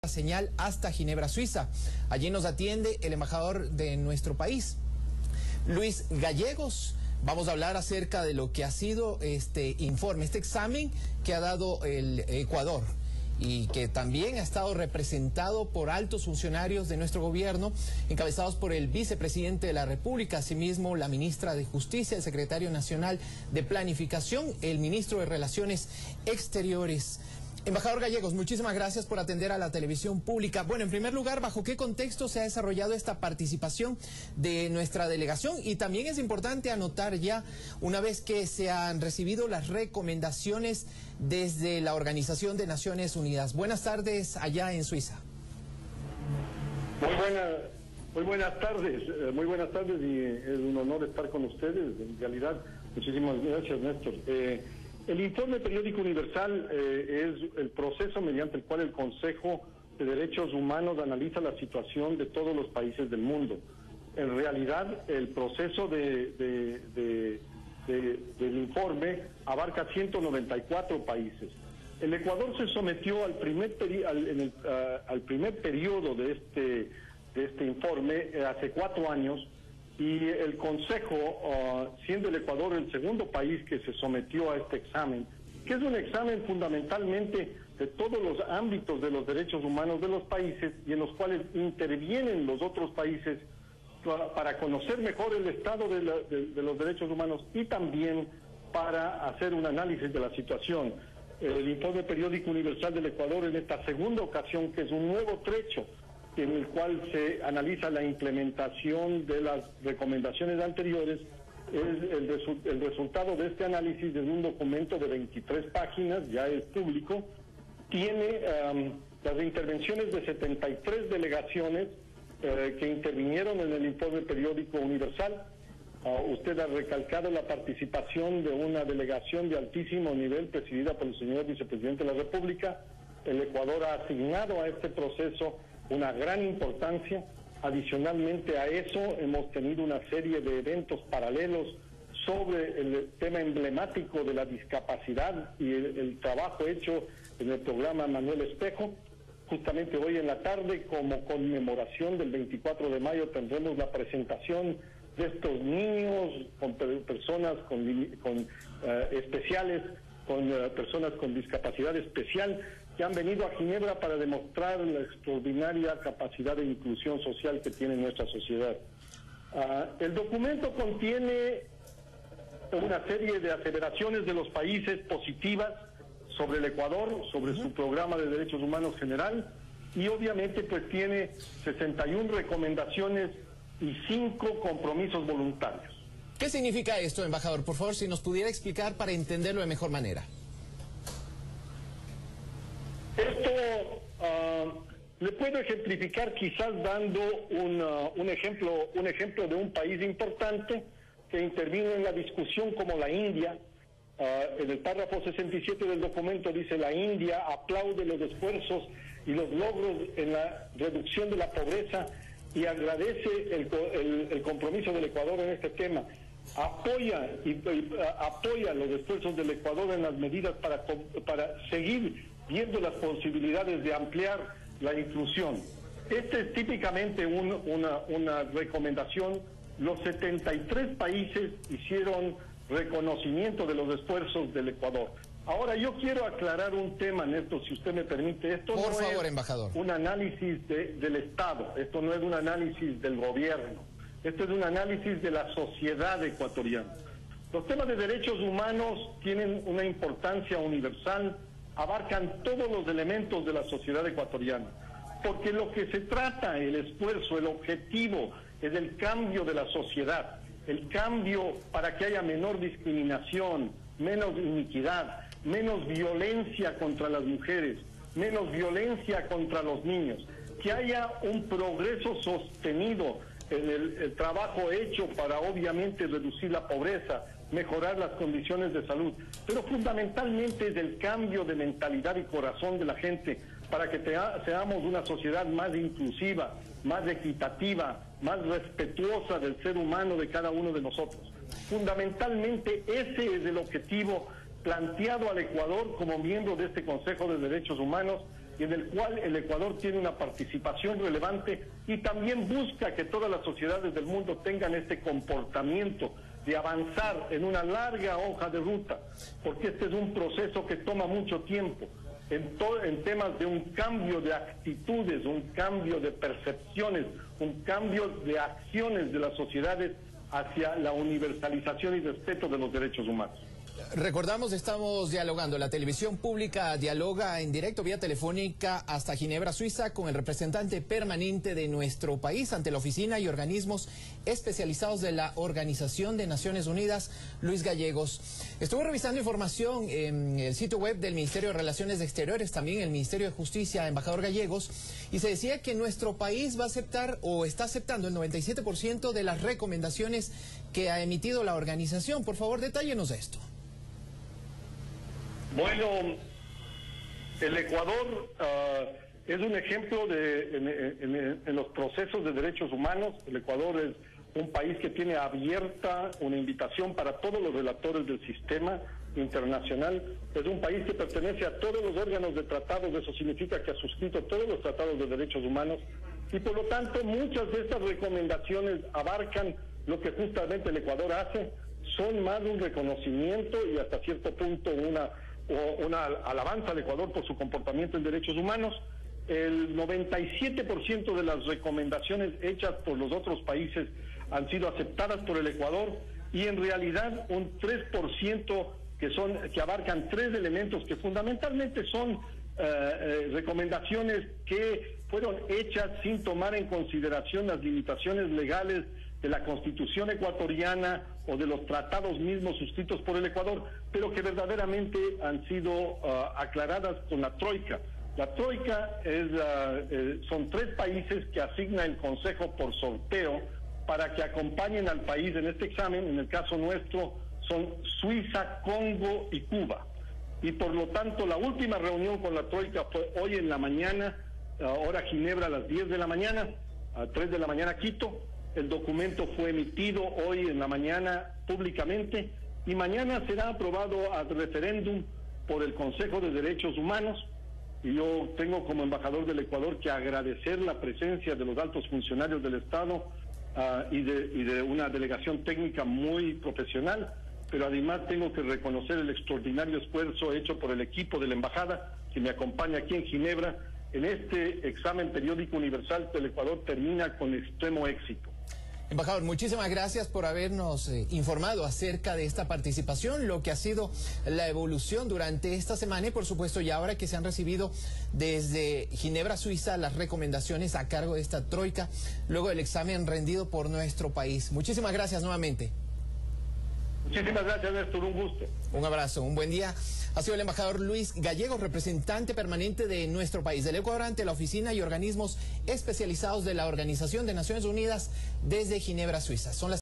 señal hasta Ginebra, Suiza. Allí nos atiende el embajador de nuestro país, Luis Gallegos. Vamos a hablar acerca de lo que ha sido este informe, este examen que ha dado el Ecuador y que también ha estado representado por altos funcionarios de nuestro gobierno, encabezados por el vicepresidente de la República, asimismo la ministra de Justicia, el secretario nacional de Planificación, el ministro de Relaciones Exteriores. Embajador Gallegos, muchísimas gracias por atender a la televisión pública. Bueno, en primer lugar, ¿bajo qué contexto se ha desarrollado esta participación de nuestra delegación? Y también es importante anotar ya, una vez que se han recibido las recomendaciones desde la Organización de Naciones Unidas. Buenas tardes allá en Suiza. Muy buenas tardes y es un honor estar con ustedes. En realidad, muchísimas gracias, Néstor. El informe periódico universal es el proceso mediante el cual el Consejo de Derechos Humanos analiza la situación de todos los países del mundo. En realidad, el proceso del informe abarca 194 países. El Ecuador se sometió al primer periodo de este informe hace 4 años. Y el Consejo, siendo el Ecuador el segundo país que se sometió a este examen, que es un examen fundamentalmente de todos los ámbitos de los derechos humanos de los países y en los cuales intervienen los otros países para conocer mejor el estado de los derechos humanos y también para hacer un análisis de la situación. El informe periódico universal del Ecuador en esta segunda ocasión, que es un nuevo trecho en el cual se analiza la implementación de las recomendaciones anteriores, es el resultado de este análisis de un documento de 23 páginas, ya es público, tiene las intervenciones de 73 delegaciones que intervinieron en el informe periódico universal. Usted ha recalcado la participación de una delegación de altísimo nivel presidida por el señor vicepresidente de la República. El Ecuador ha asignado a este proceso una gran importancia. Adicionalmente a eso, hemos tenido una serie de eventos paralelos sobre el tema emblemático de la discapacidad y el trabajo hecho en el programa Manuel Espejo. Justamente hoy en la tarde, como conmemoración del 24 de mayo, tendremos la presentación de estos niños con personas especiales, con personas con discapacidad especial, que han venido a Ginebra para demostrar la extraordinaria capacidad de inclusión social que tiene nuestra sociedad. El documento contiene una serie de aseveraciones de los países positivas sobre el Ecuador, sobre su programa de derechos humanos general, y obviamente pues tiene 61 recomendaciones y 5 compromisos voluntarios. ¿Qué significa esto, embajador? Por favor, si nos pudiera explicar para entenderlo de mejor manera. Esto le puedo ejemplificar quizás dando un ejemplo de un país importante que intervino en la discusión, como la India. En el párrafo 67 del documento dice: la India aplaude los esfuerzos y los logros en la reducción de la pobreza y agradece el compromiso del Ecuador en este tema. Apoya los esfuerzos del Ecuador en las medidas para seguir viendo las posibilidades de ampliar la inclusión. Este es típicamente una recomendación. Los 73 países hicieron reconocimiento de los esfuerzos del Ecuador. Ahora yo quiero aclarar un tema, Néstor, si usted me permite. Esto por no favor, es embajador, un análisis del Estado, esto no es un análisis del gobierno, esto es un análisis de la sociedad ecuatoriana. Los temas de derechos humanos tienen una importancia universal, abarcan todos los elementos de la sociedad ecuatoriana, porque lo que se trata, el esfuerzo, el objetivo, es el cambio de la sociedad, el cambio para que haya menor discriminación, menos iniquidad, menos violencia contra las mujeres, menos violencia contra los niños, que haya un progreso sostenido en el trabajo hecho para obviamente reducir la pobreza, mejorar las condiciones de salud, pero fundamentalmente es el cambio de mentalidad y corazón de la gente para que seamos una sociedad más inclusiva, más equitativa, más respetuosa del ser humano de cada uno de nosotros. Fundamentalmente ese es el objetivo planteado al Ecuador como miembro de este Consejo de Derechos Humanos y en el cual el Ecuador tiene una participación relevante y también busca que todas las sociedades del mundo tengan este comportamiento de avanzar en una larga hoja de ruta, porque este es un proceso que toma mucho tiempo, en temas de un cambio de actitudes, un cambio de percepciones, un cambio de acciones de las sociedades hacia la universalización y respeto de los derechos humanos. Recordamos, estamos dialogando. La televisión pública dialoga en directo vía telefónica hasta Ginebra, Suiza, con el representante permanente de nuestro país ante la oficina y organismos especializados de la Organización de Naciones Unidas, Luis Gallegos. Estuve revisando información en el sitio web del Ministerio de Relaciones Exteriores, también el Ministerio de Justicia, embajador Gallegos, y se decía que nuestro país va a aceptar o está aceptando el 97% de las recomendaciones que ha emitido la organización. Por favor, detállenos esto. Bueno, el Ecuador es un ejemplo en los procesos de derechos humanos. El Ecuador es un país que tiene abierta una invitación para todos los relatores del sistema internacional. Es un país que pertenece a todos los órganos de tratados, eso significa que ha suscrito todos los tratados de derechos humanos y por lo tanto muchas de estas recomendaciones abarcan lo que justamente el Ecuador hace. Son más un reconocimiento y hasta cierto punto una alabanza al Ecuador por su comportamiento en derechos humanos. El 97% de las recomendaciones hechas por los otros países han sido aceptadas por el Ecuador y en realidad un 3% que abarcan tres elementos que fundamentalmente son recomendaciones que fueron hechas sin tomar en consideración las limitaciones legales de la Constitución ecuatoriana o de los tratados mismos suscritos por el Ecuador, pero que verdaderamente han sido aclaradas con la Troika. La Troika son tres países que asigna el Consejo por sorteo para que acompañen al país en este examen. En el caso nuestro son Suiza, Congo y Cuba. Y por lo tanto la última reunión con la Troika fue hoy en la mañana, hora Ginebra a las 10 de la mañana, a 3 de la mañana Quito. El documento fue emitido hoy en la mañana públicamente y mañana será aprobado a referéndum por el Consejo de Derechos Humanos. Y yo tengo como embajador del Ecuador que agradecer la presencia de los altos funcionarios del Estado y de una delegación técnica muy profesional, pero además tengo que reconocer el extraordinario esfuerzo hecho por el equipo de la embajada que me acompaña aquí en Ginebra. En este examen periódico universal el Ecuador termina con extremo éxito. Embajador, muchísimas gracias por habernos informado acerca de esta participación, lo que ha sido la evolución durante esta semana y por supuesto ya ahora que se han recibido desde Ginebra, Suiza, las recomendaciones a cargo de esta Troika, luego del examen rendido por nuestro país. Muchísimas gracias nuevamente. Muchísimas gracias, Néstor, un gusto. Un abrazo, un buen día. Ha sido el embajador Luis Gallegos, representante permanente de nuestro país, del Ecuador, ante la oficina y organismos especializados de la Organización de Naciones Unidas desde Ginebra, Suiza. Son las